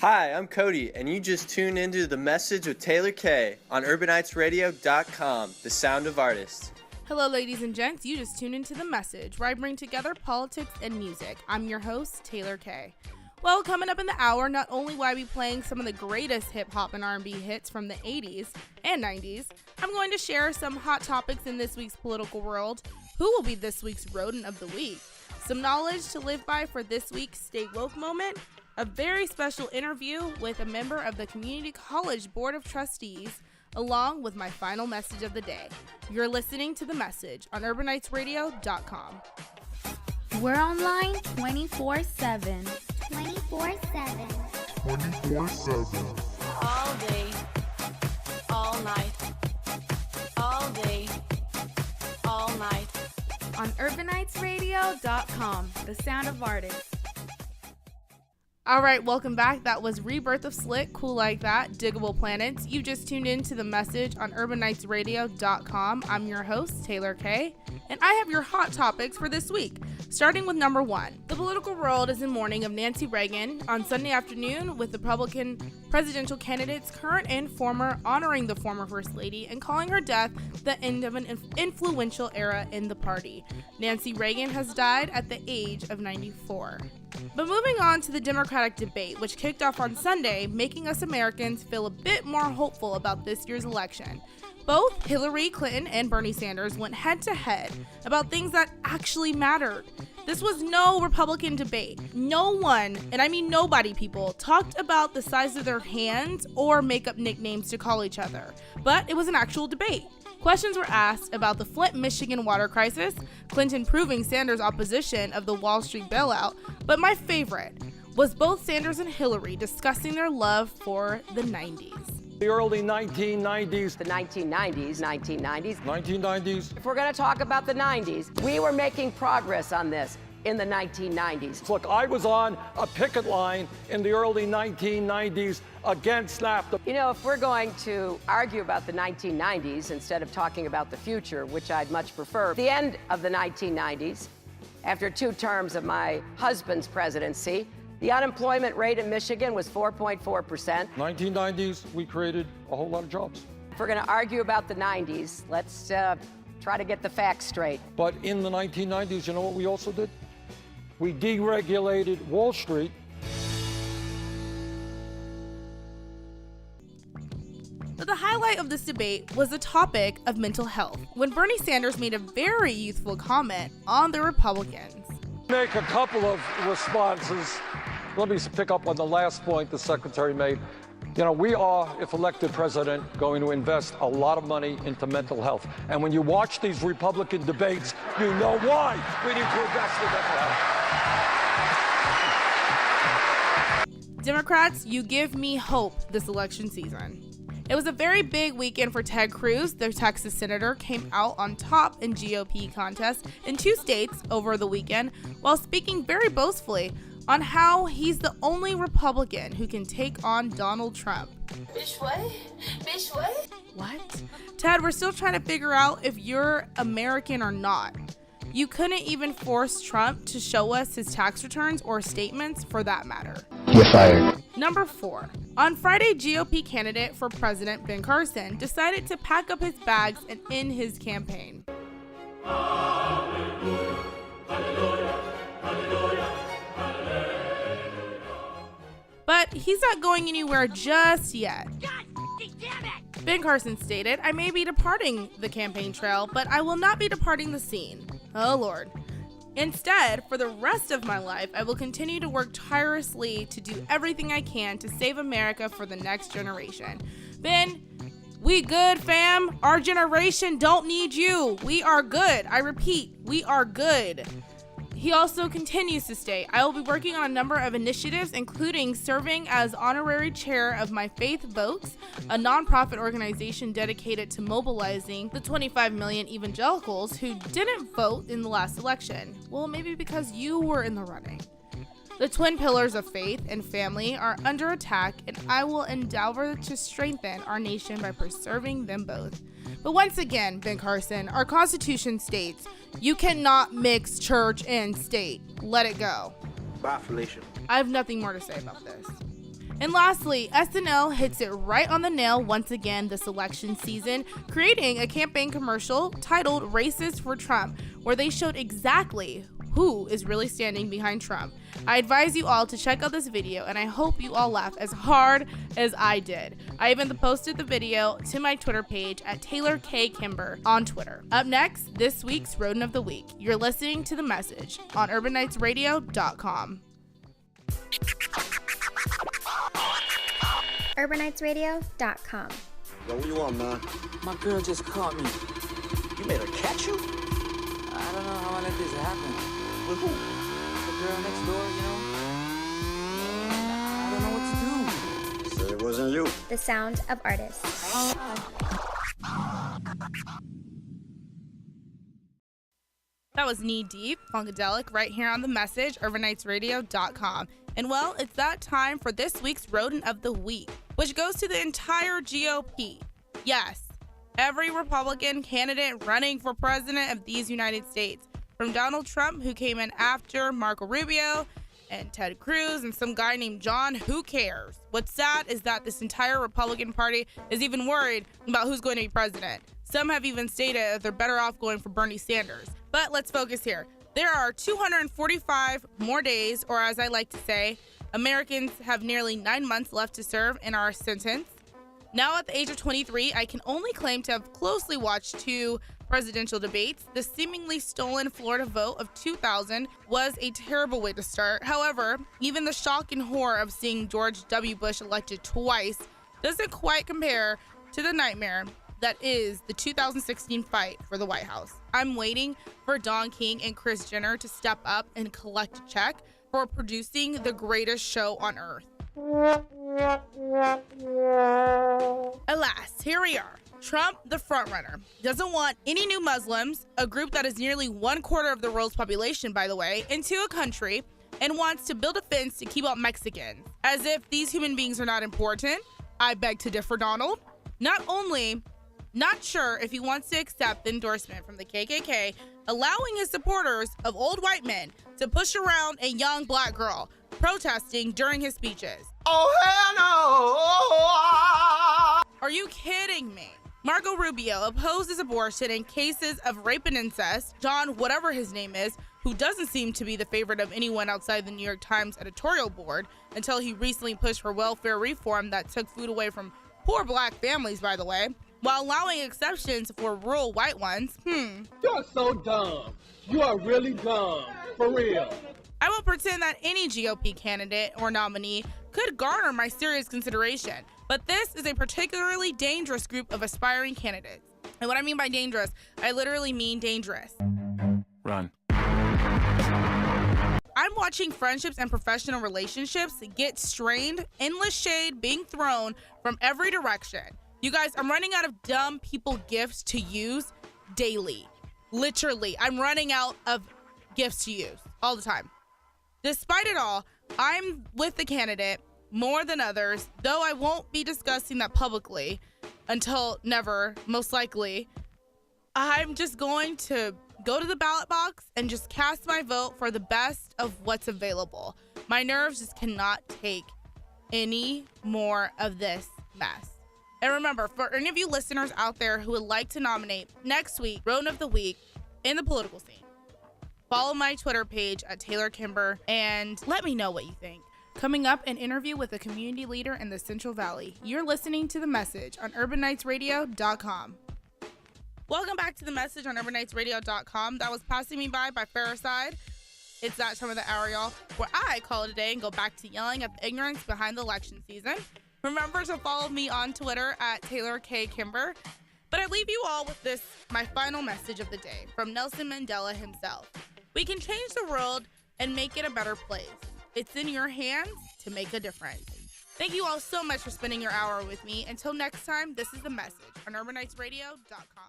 Hi, I'm Cody, and you just tuned into The Message with Taylor K on UrbanitesRadio.com, the sound of artists. Hello, ladies and gents. You just tuned into The Message, where I bring together politics and music. I'm your host, Taylor K. Well, coming up in the hour, not only will I be playing some of the greatest hip-hop and R&B hits from the 80s and 90s, I'm going to share some hot topics in this week's political world, who will be this week's rodent of the week, some knowledge to live by for this week's Stay Woke moment, a very special interview with a member of the Community College Board of Trustees, along with my final message of the day. You're listening to The Message on UrbanitesRadio.com. We're online 24/7. 24/7. 24/7. All day, all night. All day, all night. On UrbanitesRadio.com, the sound of artists. All right, welcome back. That was Rebirth of Slick, Cool Like That, Diggable Planets. You just tuned in to The Message on UrbanitesRadio.com. I'm your host, Taylor K, and I have your hot topics for this week. Starting with number one, the political world is in mourning of Nancy Reagan on Sunday afternoon, with Republican presidential candidates, current and former, honoring the former First Lady and calling her death the end of an influential era in the party. Nancy Reagan has died at the age of 94. But moving on to the Democratic debate, which kicked off on Sunday, making us Americans feel a bit more hopeful about this year's election. Both Hillary Clinton and Bernie Sanders went head-to-head about things that actually mattered. This was no Republican debate. No one, and I mean nobody, people, talked about the size of their hands or make up nicknames to call each other. But it was an actual debate. Questions were asked about the Flint, Michigan water crisis, Clinton proving Sanders' opposition of the Wall Street bailout, but my favorite was both Sanders and Hillary discussing their love for the 90s. The early 1990s. The 1990s. 1990s. If we're going to talk about the 90s, we were making progress on this in the 1990s. Look, I was on a picket line in the early 1990s against NAFTA. You know, if we're going to argue about the 1990s instead of talking about the future, which I'd much prefer, the end of the 1990s, after 2 terms of my husband's presidency, the unemployment rate in Michigan was 4.4%. 1990s, we created a whole lot of jobs. If we're going to argue about the 90s, let's try to get the facts straight. But in the 1990s, you know what we also did? We deregulated Wall Street. But the highlight of this debate was the topic of mental health, when Bernie Sanders made a very youthful comment on the Republicans. Make a couple of responses. Let me pick up on the last point the secretary made. You know, we are, if elected president, going to invest a lot of money into mental health. And when you watch these Republican debates, you know why we need to invest in mental health. Democrats, you give me hope this election season. It was a very big weekend for Ted Cruz. The Texas senator came out on top in GOP contests in 2 states over the weekend, while speaking very boastfully on how he's the only Republican who can take on Donald Trump. Bitch, what? Bitch, what? What? Ted, we're still trying to figure out if you're American or not. You couldn't even force Trump to show us his tax returns or statements, for that matter. You're fired. Number 4. On Friday, GOP candidate for president Ben Carson decided to pack up his bags and end his campaign. Hallelujah, hallelujah, hallelujah, hallelujah. But he's not going anywhere just yet. God damn it! Ben Carson stated, "I may be departing the campaign trail, but I will not be departing the scene." Oh Lord. Instead, for the rest of my life, I will continue to work tirelessly to do everything I can to save America for the next generation. Ben, we good, fam. Our generation don't need you. We are good. I repeat, we are good. He also continues to state, "I will be working on a number of initiatives, including serving as honorary chair of My Faith Votes, a nonprofit organization dedicated to mobilizing the 25 million evangelicals who didn't vote in the last election." Well, maybe because you were in the running. The twin pillars of faith and family are under attack, and I will endeavor to strengthen our nation by preserving them both. But once again, Ben Carson, our Constitution states, you cannot mix church and state. Let it go. Bye, Felicia. I have nothing more to say about this. And lastly, SNL hits it right on the nail once again this election season, creating a campaign commercial titled Racist for Trump, where they showed exactly who is really standing behind Trump. I advise you all to check out this video, and I hope you all laugh as hard as I did. I even posted the video to my Twitter page at Taylor K. Kimber on Twitter. Up next, this week's Rodent of the Week. You're listening to The Message on UrbanNightsRadio.com. UrbanNightsRadio.com. Yo, what you want, man? My girl just caught me. You made her catch you? I don't know how I let this happen. With who? The girl next door, you know? I don't know what to do. Said it wasn't you. The sound of artists. That was Knee Deep, Funkadelic, right here on The Message, UrbanNightsRadio.com. And well, it's that time for this week's Rodent of the Week, which goes to the entire GOP. Yes, every Republican candidate running for president of these United States, from Donald Trump, who came in after Marco Rubio, and Ted Cruz, and some guy named John. Who cares? What's sad is that this entire Republican Party is even worried about who's going to be president. Some have even stated that they're better off going for Bernie Sanders. But let's focus here. There are 245 more days, or as I like to say, Americans have nearly 9 months left to serve in our sentence. Now at the age of 23, I can only claim to have closely watched 2 presidential debates. The seemingly stolen Florida vote of 2000 was a terrible way to start. However, even the shock and horror of seeing George W. Bush elected twice doesn't quite compare to the nightmare that is the 2016 fight for the White House. I'm waiting for Don King and Kris Jenner to step up and collect a check for producing the greatest show on earth. Alas, here we are. Trump, the frontrunner, doesn't want any new Muslims, a group that is nearly 1/4 of the world's population, by the way, into a country, and wants to build a fence to keep out Mexicans. As if these human beings are not important. I beg to differ, Donald. Not only not sure if he wants to accept the endorsement from the KKK, allowing his supporters of old white men to push around a young black girl protesting during his speeches. Oh, hell no! Are you kidding me? Marco Rubio opposes abortion in cases of rape and incest. John, whatever his name is, who doesn't seem to be the favorite of anyone outside the New York Times editorial board until he recently pushed for welfare reform that took food away from poor black families, by the way, while allowing exceptions for rural white ones. You're so dumb. You are really dumb. For real. I won't pretend that any GOP candidate or nominee could garner my serious consideration, but this is a particularly dangerous group of aspiring candidates. And what I mean by dangerous, I literally mean dangerous. Run. I'm watching friendships and professional relationships get strained, endless shade being thrown from every direction. You guys, I'm running out of dumb people gifts to use daily. Literally, I'm running out of gifts to use all the time. Despite it all, I'm with the candidate more than others, though I won't be discussing that publicly until never, most likely. I'm just going to go to the ballot box and just cast my vote for the best of what's available. My nerves just cannot take any more of this mess. And remember, for any of you listeners out there who would like to nominate next week Rodent of the Week in the political scene, follow my Twitter page at Taylor Kimber and let me know what you think. Coming up, an interview with a community leader in the Central Valley. You're listening to The Message on UrbanNightsRadio.com. Welcome back to The Message on UrbanNightsRadio.com. That was Passing Me By Farrakhan. It's that time of the hour, y'all, where I call it a day and go back to yelling at the ignorance behind the election season. Remember to follow me on Twitter at Taylor K. Kimber. But I leave you all with this, my final message of the day from Nelson Mandela himself. We can change the world and make it a better place. It's in your hands to make a difference. Thank you all so much for spending your hour with me. Until next time, this is The Message on UrbanNightsRadio.com.